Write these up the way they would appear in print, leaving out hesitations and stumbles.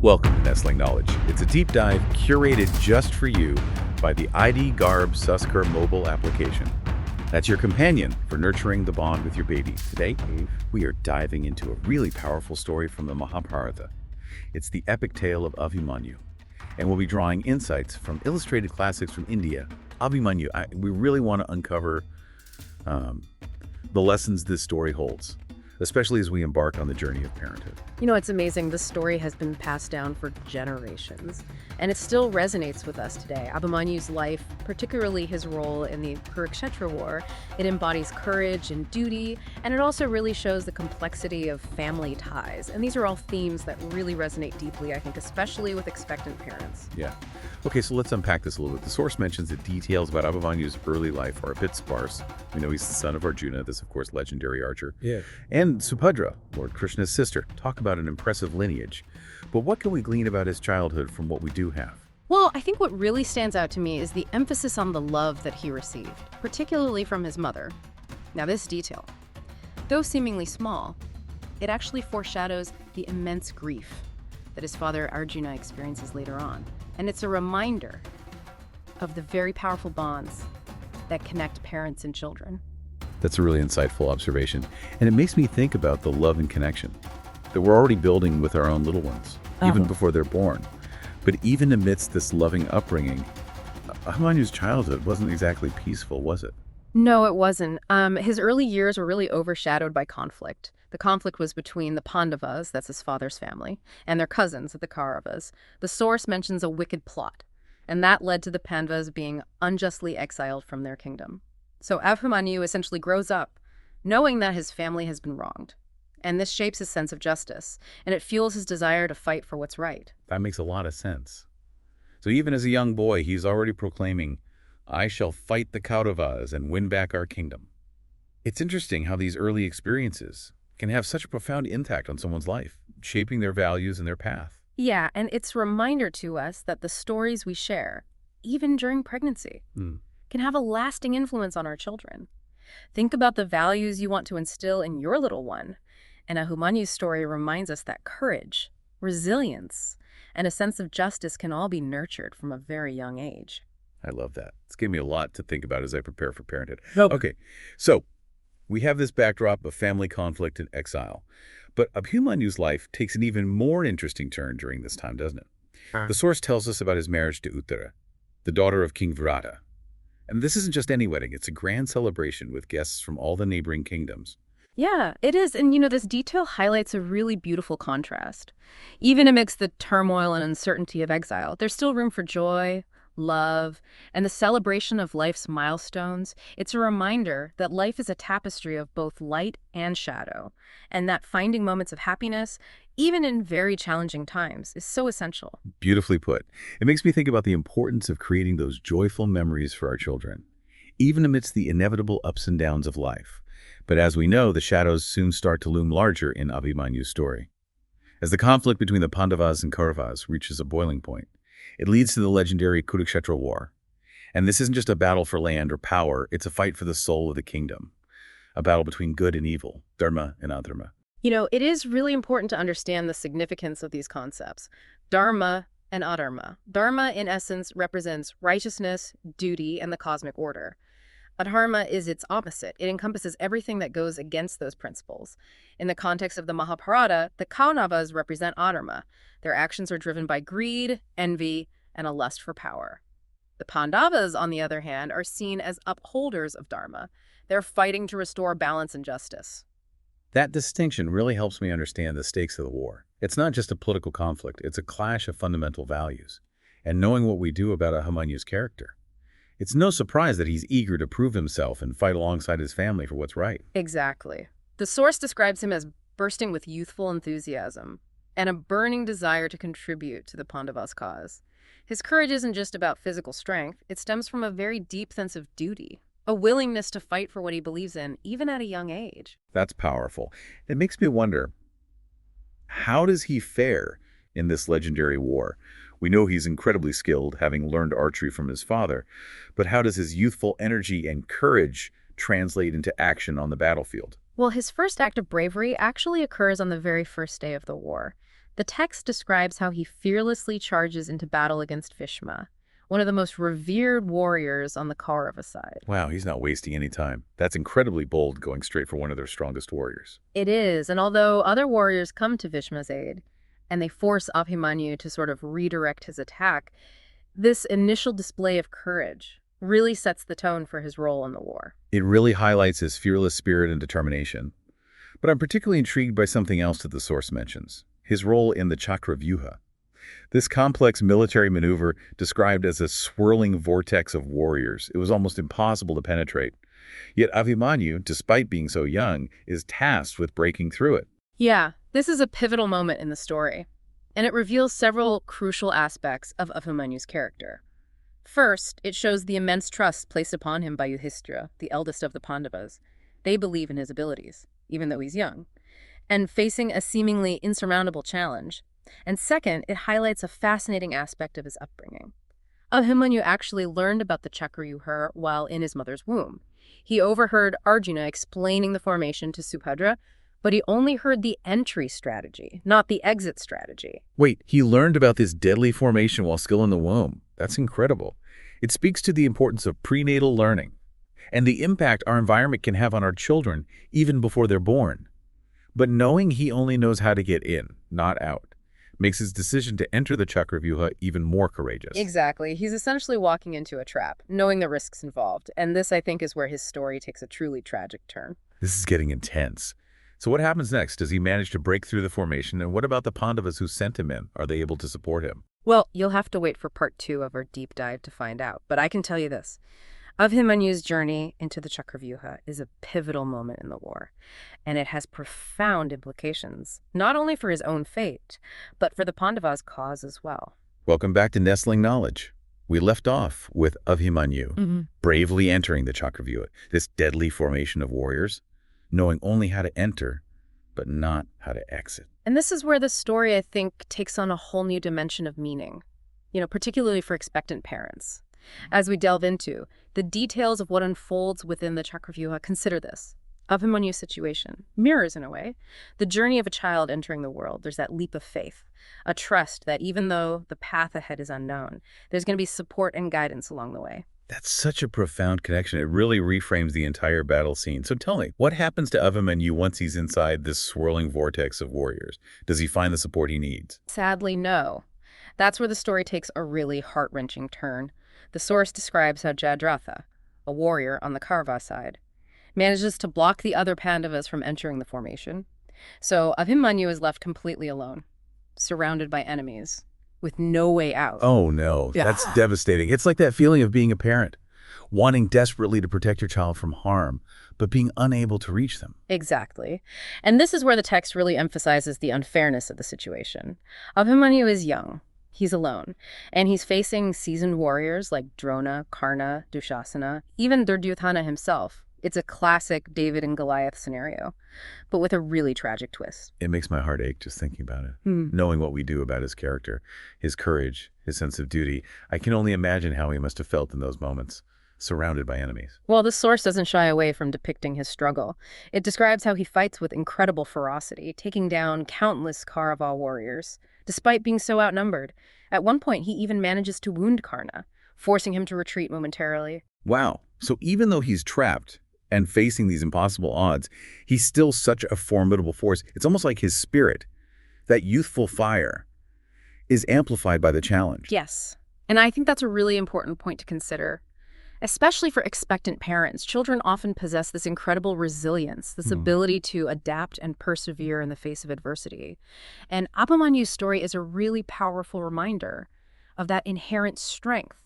Welcome to Nestling Knowledge. It's a deep dive curated just for you by the ID Garb Susker mobile application. That's your companion for nurturing the bond with your baby. Today, we are diving into a really powerful story from the Mahabharata. It's the epic tale of Abhimanyu, and we'll be drawing insights from illustrated classics from India. Abhimanyu, we really want to uncover the lessons this story holds, especially as we embark on the journey of parenthood. You know, it's amazing. This story has been passed down for generations, and it still resonates with us today. Abhimanyu's life, particularly his role in the Kurukshetra War, it embodies courage and duty, and it also really shows the complexity of family ties. And these are all themes that really resonate deeply, I think, especially with expectant parents. Yeah. Okay, so let's unpack this a little bit. The source mentions that details about Abhimanyu's early life are a bit sparse. We know he's the son of Arjuna, this, of course, legendary archer. Yeah. And Subhadra, Lord Krishna's sister. Talk about an impressive lineage. But what can we glean about his childhood from what we do have? Well, I think what really stands out to me is the emphasis on the love that he received, particularly from his mother. Now, this detail, though seemingly small, it actually foreshadows the immense grief that his father Arjuna experiences later on. And it's a reminder of the very powerful bonds that connect parents and children. That's a really insightful observation. And it makes me think about the love and connection that we're already building with our own little ones, even before they're born. But even amidst this loving upbringing, Abhimanyu's childhood wasn't exactly peaceful, was it? No, it wasn't. His early years were really overshadowed by conflict. The conflict was between the Pandavas, that's his father's family, and their cousins, the Kauravas. The source mentions a wicked plot, and that led to the Pandavas being unjustly exiled from their kingdom. So Abhimanyu essentially grows up knowing that his family has been wronged. And this shapes his sense of justice, and it fuels his desire to fight for what's right. That makes a lot of sense. So even as a young boy, he's already proclaiming, "I shall fight the Kauravas and win back our kingdom." It's interesting how these early experiences can have such a profound impact on someone's life, shaping their values and their path. Yeah, and it's a reminder to us that the stories we share, even during pregnancy, can have a lasting influence on our children. Think about the values you want to instill in your little one. And Abhimanyu's story reminds us that courage, resilience, and a sense of justice can all be nurtured from a very young age. I love that. It's given me a lot to think about as I prepare for parenthood. Nope. Okay, so we have this backdrop of family conflict and exile. But Abhimanyu's life takes an even more interesting turn during this time, doesn't it? The source tells us about his marriage to Uttara, the daughter of King Virata. And this isn't just any wedding, it's a grand celebration with guests from all the neighboring kingdoms. Yeah, it is. And, you know, this detail highlights a really beautiful contrast. Even amidst the turmoil and uncertainty of exile, there's still room for joy, love, and the celebration of life's milestones. It's a reminder that life is a tapestry of both light and shadow, and that finding moments of happiness, even in very challenging times, is so essential. Beautifully put. It makes me think about the importance of creating those joyful memories for our children, even amidst the inevitable ups and downs of life. But as we know, the shadows soon start to loom larger in Abhimanyu's story. As the conflict between the Pandavas and Kauravas reaches a boiling point, it leads to the legendary Kurukshetra War. And this isn't just a battle for land or power, it's a fight for the soul of the kingdom. A battle between good and evil, dharma and adharma. You know, it is really important to understand the significance of these concepts. Dharma and adharma. Dharma, in essence, represents righteousness, duty, and the cosmic order. Adharma is its opposite. It encompasses everything that goes against those principles. In the context of the Mahabharata, the Kauravas represent adharma. Their actions are driven by greed, envy, and a lust for power. The Pandavas, on the other hand, are seen as upholders of dharma. They're fighting to restore balance and justice. That distinction really helps me understand the stakes of the war. It's not just a political conflict, it's a clash of fundamental values. And knowing what we do about Abhimanyu's character, it's no surprise that he's eager to prove himself and fight alongside his family for what's right. Exactly. The source describes him as bursting with youthful enthusiasm and a burning desire to contribute to the Pandavas' cause. His courage isn't just about physical strength, it stems from a very deep sense of duty, a willingness to fight for what he believes in, even at a young age. That's powerful. It makes me wonder, how does he fare in this legendary war? We know he's incredibly skilled, having learned archery from his father, but how does his youthful energy and courage translate into action on the battlefield? Well, his first act of bravery actually occurs on the very first day of the war. The text describes how he fearlessly charges into battle against Bhishma, one of the most revered warriors on the Kaurava side. Wow, he's not wasting any time. That's incredibly bold, going straight for one of their strongest warriors. It is, and although other warriors come to Bhishma's aid, and they force Abhimanyu to sort of redirect his attack, this initial display of courage really sets the tone for his role in the war. It really highlights his fearless spirit and determination. But I'm particularly intrigued by something else that the source mentions, his role in the Chakravyuha. This complex military maneuver described as a swirling vortex of warriors. It was almost impossible to penetrate. Yet Abhimanyu, despite being so young, is tasked with breaking through it. Yeah, this is a pivotal moment in the story, and it reveals several crucial aspects of Abhimanyu's character. First, it shows the immense trust placed upon him by Yudhishthira, the eldest of the Pandavas. They believe in his abilities, even though he's young, and facing a seemingly insurmountable challenge. And second, it highlights a fascinating aspect of his upbringing. Abhimanyu actually learned about the Chakravyuha while in his mother's womb. He overheard Arjuna explaining the formation to Subhadra, but he only heard the entry strategy, not the exit strategy. Wait, he learned about this deadly formation while still in the womb. That's incredible. It speaks to the importance of prenatal learning and the impact our environment can have on our children even before they're born. But knowing he only knows how to get in, not out, makes his decision to enter the Chakravyuha even more courageous. Exactly. He's essentially walking into a trap, knowing the risks involved. And this, I think, is where his story takes a truly tragic turn. This is getting intense. So what happens next? Does he manage to break through the formation? And what about the Pandavas who sent him in? Are they able to support him? Well, you'll have to wait for part 2 of our deep dive to find out. But I can tell you this. Abhimanyu's journey into the Chakravyuha is a pivotal moment in the war, and it has profound implications, not only for his own fate, but for the Pandavas' cause as well. Welcome back to Nestling Knowledge. We left off with Abhimanyu bravely entering the Chakravyuha, this deadly formation of warriors, knowing only how to enter, but not how to exit. And this is where the story, I think, takes on a whole new dimension of meaning, particularly for expectant parents. As we delve into the details of what unfolds within the Chakravyuha, consider this. Abhimanyu's situation mirrors, in a way, the journey of a child entering the world. There's that leap of faith, a trust that even though the path ahead is unknown, there's going to be support and guidance along the way. That's such a profound connection. It really reframes the entire battle scene. So tell me, what happens to Abhimanyu once he's inside this swirling vortex of warriors? Does he find the support he needs? Sadly, no. That's where the story takes a really heart-wrenching turn. The source describes how Jadratha, a warrior on the Kaurava side, manages to block the other Pandavas from entering the formation. So Abhimanyu is left completely alone, surrounded by enemies, with no way out. Oh no, that's devastating. It's like that feeling of being a parent, wanting desperately to protect your child from harm, but being unable to reach them. Exactly. And this is where the text really emphasizes the unfairness of the situation. Abhimanyu is young. He's alone, and he's facing seasoned warriors like Drona, Karna, Dushasana, even Duryodhana himself. It's a classic David and Goliath scenario, but with a really tragic twist. It makes my heart ache just thinking about it. Knowing what we do about his character, his courage, his sense of duty, I can only imagine how he must have felt in those moments, surrounded by enemies. Well, the source doesn't shy away from depicting his struggle. It describes how he fights with incredible ferocity, taking down countless Kaurava warriors, despite being so outnumbered. At one point, he even manages to wound Karna, forcing him to retreat momentarily. Wow. So even though he's trapped and facing these impossible odds, he's still such a formidable force. It's almost like his spirit, that youthful fire, is amplified by the challenge. Yes. And I think that's a really important point to consider. Especially for expectant parents, children often possess this incredible resilience, this ability to adapt and persevere in the face of adversity. And Abhimanyu's story is a really powerful reminder of that inherent strength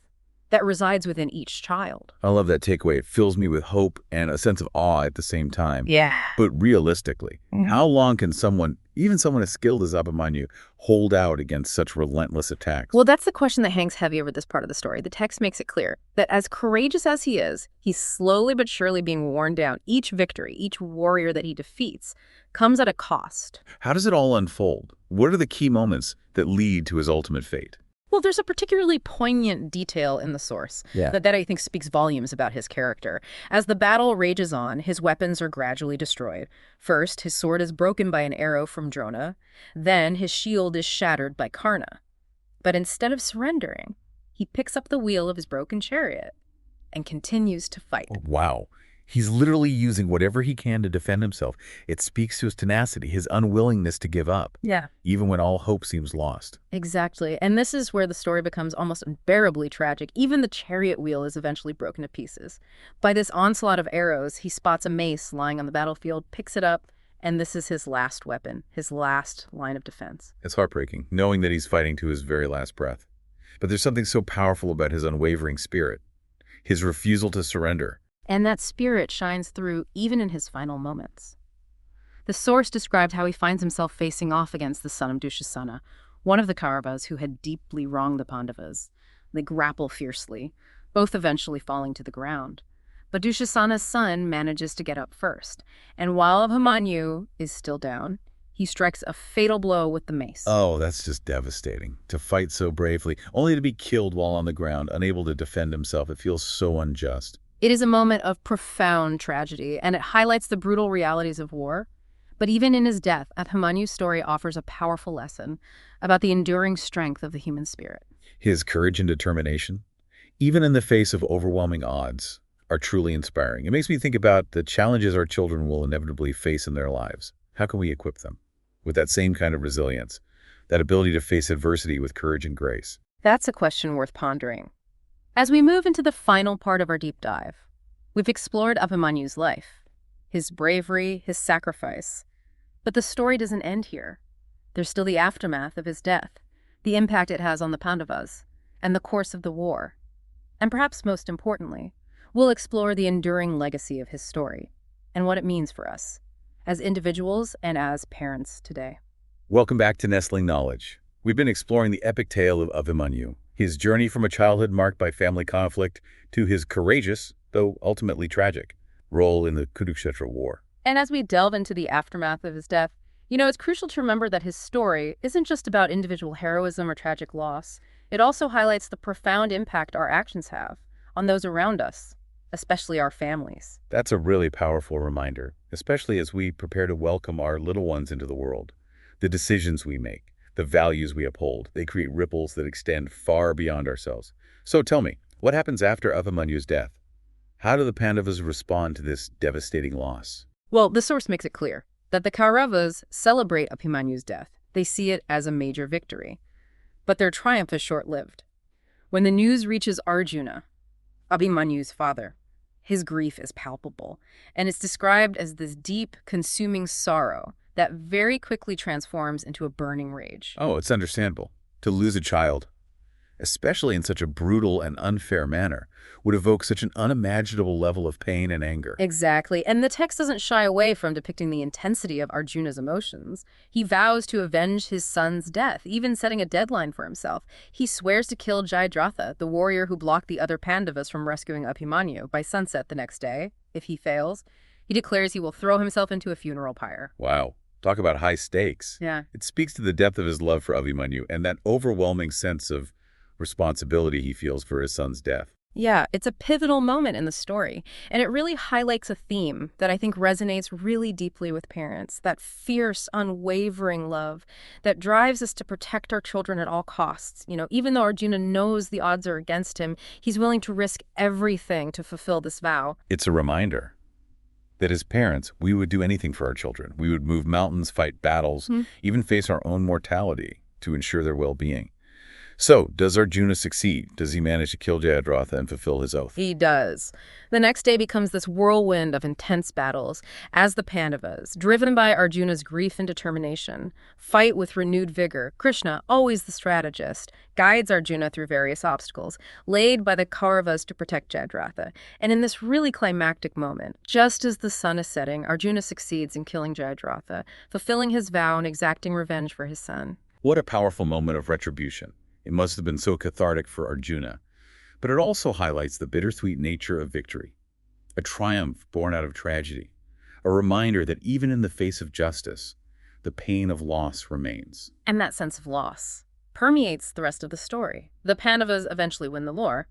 that resides within each child. I love that takeaway. It fills me with hope and a sense of awe at the same time. Yeah. But realistically, how long can someone, even someone as skilled as Abhimanyu, hold out against such relentless attacks? Well, that's the question that hangs heavy over this part of the story. The text makes it clear that as courageous as he is, he's slowly but surely being worn down. Each victory, each warrior that he defeats, comes at a cost. How does it all unfold? What are the key moments that lead to his ultimate fate? Well, there's a particularly poignant detail in the source Yeah. that I think speaks volumes about his character. As the battle rages on, his weapons are gradually destroyed. First, his sword is broken by an arrow from Drona. Then, his shield is shattered by Karna. But instead of surrendering, he picks up the wheel of his broken chariot and continues to fight. Wow. He's literally using whatever he can to defend himself. It speaks to his tenacity, his unwillingness to give up, Yeah. even when all hope seems lost. Exactly. And this is where the story becomes almost unbearably tragic. Even the chariot wheel is eventually broken to pieces. By this onslaught of arrows, he spots a mace lying on the battlefield, picks it up, and this is his last weapon, his last line of defense. It's heartbreaking, knowing that he's fighting to his very last breath. But there's something so powerful about his unwavering spirit, his refusal to surrender. And that spirit shines through even in his final moments. The source described how he finds himself facing off against the son of Dushasana, one of the Kauravas who had deeply wronged the Pandavas. They grapple fiercely, both eventually falling to the ground. But Dushasana's son manages to get up first, and while Abhimanyu is still down, he strikes a fatal blow with the mace. Oh, that's just devastating. To fight so bravely, only to be killed while on the ground, unable to defend himself. It feels so unjust. It is a moment of profound tragedy, and it highlights the brutal realities of war. But even in his death, Abhimanyu's story offers a powerful lesson about the enduring strength of the human spirit. His courage and determination, even in the face of overwhelming odds, are truly inspiring. It makes me think about the challenges our children will inevitably face in their lives. How can we equip them with that same kind of resilience, that ability to face adversity with courage and grace? That's a question worth pondering. As we move into the final part of our deep dive, we've explored Abhimanyu's life, his bravery, his sacrifice. But the story doesn't end here. There's still the aftermath of his death, the impact it has on the Pandavas, and the course of the war. And perhaps most importantly, we'll explore the enduring legacy of his story and what it means for us, as individuals and as parents today. Welcome back to Nestling Knowledge. We've been exploring the epic tale of Abhimanyu, his journey from a childhood marked by family conflict to his courageous, though ultimately tragic, role in the Kurukshetra War. And as we delve into the aftermath of his death, it's crucial to remember that his story isn't just about individual heroism or tragic loss. It also highlights the profound impact our actions have on those around us, especially our families. That's a really powerful reminder, especially as we prepare to welcome our little ones into the world. The decisions we make, the values we uphold, they create ripples that extend far beyond ourselves. So tell me, what happens after Abhimanyu's death? How do the Pandavas respond to this devastating loss? Well, the source makes it clear that the Kauravas celebrate Abhimanyu's death. They see it as a major victory. But their triumph is short-lived. When the news reaches Arjuna, Abhimanyu's father, his grief is palpable, and it's described as this deep, consuming sorrow that very quickly transforms into a burning rage. Oh, it's understandable. To lose a child, especially in such a brutal and unfair manner, would evoke such an unimaginable level of pain and anger. Exactly. And the text doesn't shy away from depicting the intensity of Arjuna's emotions. He vows to avenge his son's death, even setting a deadline for himself. He swears to kill Jayadratha, the warrior who blocked the other Pandavas from rescuing Abhimanyu, by sunset the next day. If he fails, he declares he will throw himself into a funeral pyre. Wow. Talk about high stakes. Yeah. It speaks to the depth of his love for Abhimanyu and that overwhelming sense of responsibility he feels for his son's death. Yeah, it's a pivotal moment in the story, and it really highlights a theme that I think resonates really deeply with parents, that fierce, unwavering love that drives us to protect our children at all costs. Even though Arjuna knows the odds are against him, he's willing to risk everything to fulfill this vow. It's a reminder that as parents, we would do anything for our children. We would move mountains, fight battles, even face our own mortality to ensure their well-being. So, does Arjuna succeed? Does he manage to kill Jayadratha and fulfill his oath? He does. The next day becomes this whirlwind of intense battles as the Pandavas, driven by Arjuna's grief and determination, fight with renewed vigor. Krishna, always the strategist, guides Arjuna through various obstacles, laid by the Kauravas to protect Jayadratha. And in this really climactic moment, just as the sun is setting, Arjuna succeeds in killing Jayadratha, fulfilling his vow and exacting revenge for his son. What a powerful moment of retribution. It must have been so cathartic for Arjuna. But it also highlights the bittersweet nature of victory, a triumph born out of tragedy, a reminder that even in the face of justice, the pain of loss remains. And that sense of loss, permeates the rest of the story. The Pandavas eventually win the war,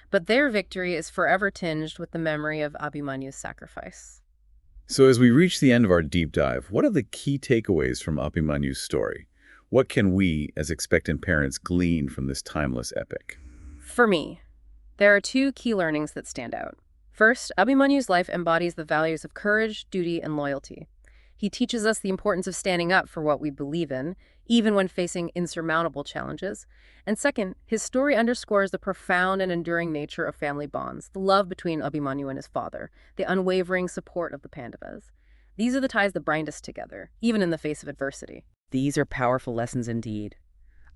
but their victory is forever tinged with the memory of Abhimanyu's sacrifice. So as we reach the end of our deep dive, what are the key takeaways from Abhimanyu's story? What can we, as expectant parents, glean from this timeless epic? For me, there are two key learnings that stand out. First, Abhimanyu's life embodies the values of courage, duty, and loyalty. He teaches us the importance of standing up for what we believe in, even when facing insurmountable challenges. And second, his story underscores the profound and enduring nature of family bonds, the love between Abhimanyu and his father, the unwavering support of the Pandavas. These are the ties that bind us together, even in the face of adversity. These are powerful lessons indeed.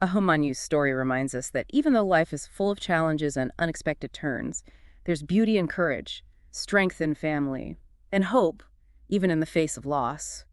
Abhimanyu's story reminds us that even though life is full of challenges and unexpected turns, there's beauty in courage, strength in family, and hope, even in the face of loss.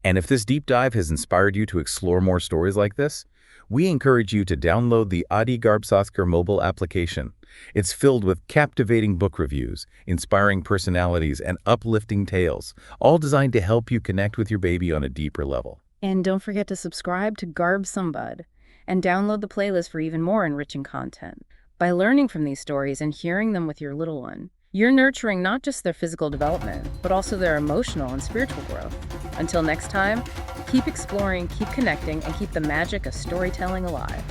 And if this deep dive has inspired you to explore more stories like this, we encourage you to download the Adi Garbhasakar mobile application. It's filled with captivating book reviews, inspiring personalities, and uplifting tales, all designed to help you connect with your baby on a deeper level. And don't forget to subscribe to Garb Sambad and download the playlist for even more enriching content. By learning from these stories and hearing them with your little one, you're nurturing not just their physical development, but also their emotional and spiritual growth. Until next time, keep exploring, keep connecting, and keep the magic of storytelling alive.